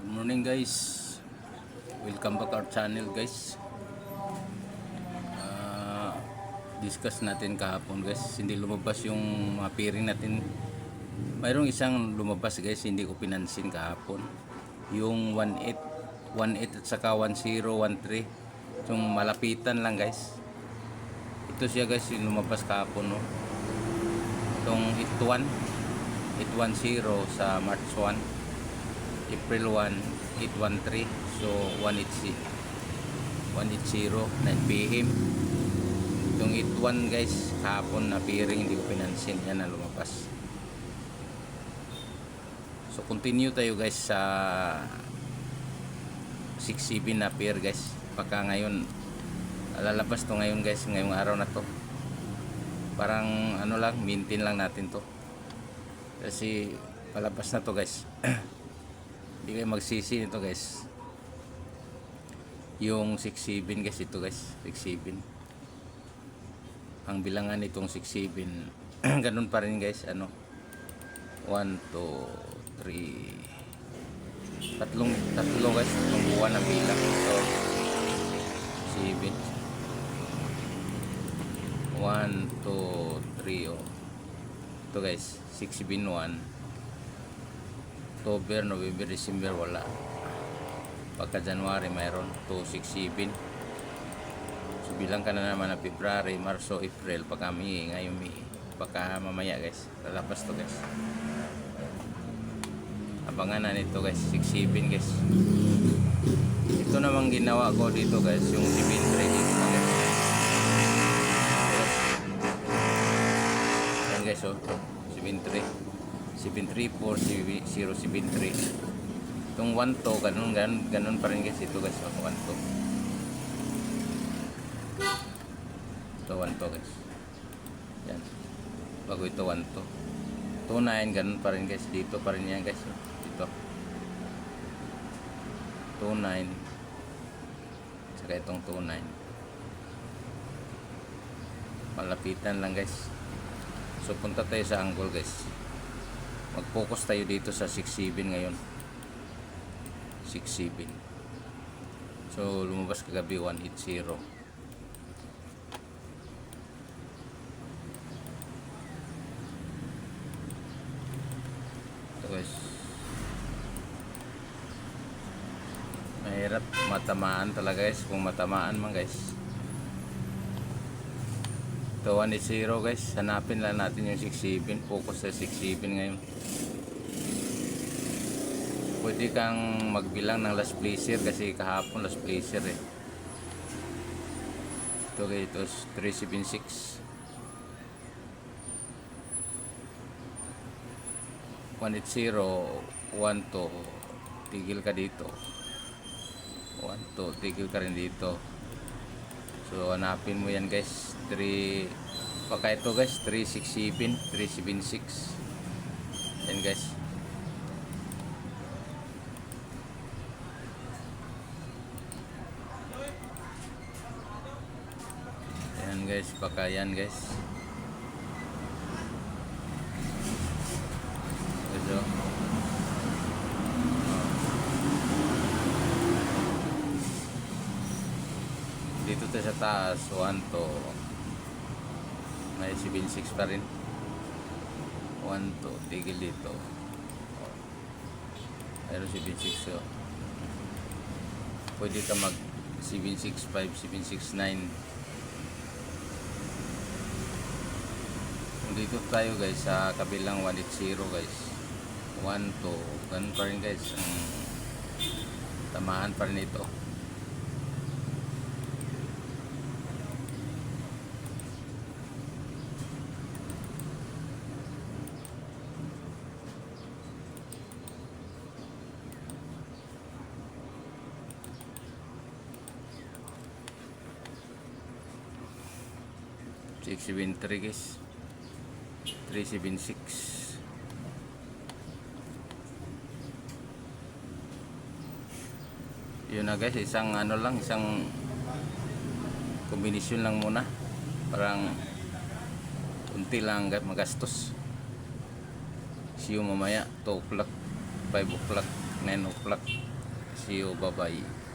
Good morning guys. Welcome back our channel guys. Discuss natin kahapon guys. Hindi lumabas yung mga pairing natin. Mayroong isang lumabas guys, hindi ko pinansin kahapon. Yung 18, 18 at saka 1013. Yung malapitan lang guys. Ito siya guys, yung lumabas kahapon no. Itong 81, 810 sa March 1. April 1, 813. So 180 9 PM. Itong 81 guys, kahapon na pairing, hindi ko pinansin. Yan na lumabas. So continue tayo guys sa 6-7 na pair guys. Baka ngayon lalabas to ngayon guys, ngayong araw na to. Parang ano lang, maintain lang natin to. Kasi palabas na to guys. Hindi kayo magsisi nito guys. Yung 6-7 guys, ito guys, 6-7. Ang bilangan nitong 6-7 ganun pa rin guys, ano, 1, 2, 3, tatlong guys, tatlong buwan ng bilang. So 7, 1, 2, 3, oh. Ito guys, 6, 7, 1. October, November, December wala. Pagka January mayroon 2, 6, 7. So bilang ka na naman na February, Marso, April, pagka May, ngayon May, pagka mamaya guys, lalabas to guys. Abangan na nito guys, 6, 7 guys. Ito namang ginawa ko dito guys, yung 7, 3 dito na guys. Yan guys, oh, 7, 3. 734 073. Itong 1 to ganun pa rin guys. Ito guys, 1 to. Ito 1 to guys. Yan. Bago ito 1 to. 29 ganun pa rin guys. Dito pa rin yan guys. Dito. 29. Saka itong 29. Malapitan lang guys. So punta tayo sa angle guys. Mag-focus tayo dito sa 6-7 ngayon. 6-7. So lumabas kagabi 180. Ito guys, mahirap matamaan talaga guys. Kung matamaan man guys, ito 180 guys. Hanapin lang natin yung 6-7. Focus sa 6-7 ngayon. Pwede kang magbilang ng last placer kasi kahapon last placer eh. Ito guys, ito 376. 180, 1 to, tigil ka dito. 1 to, tigil ka rin dito. So hanapin mo yan guys. 3, baka ito guys, 367, 376. Yan guys. Yan guys, baka yan guys. Ito. Dito tayo sa taas, 1 to, may 76 pa rin. 1 to, tigil dito. Mayroon 76. So pwede ka mag 765, 769. Dito tayo guys sa kabilang 180 guys. 1 to, ganun pa rin guys. Ang tamaan pa rin ito. Six, 7, 3 guys. 376. Yun na guys, isang ano lang, isang kombinasyon lang muna. Parang unti lang magastos. See you mamaya 2 o'clock, 5 o'clock, 9 o'clock. See you. Bye-bye.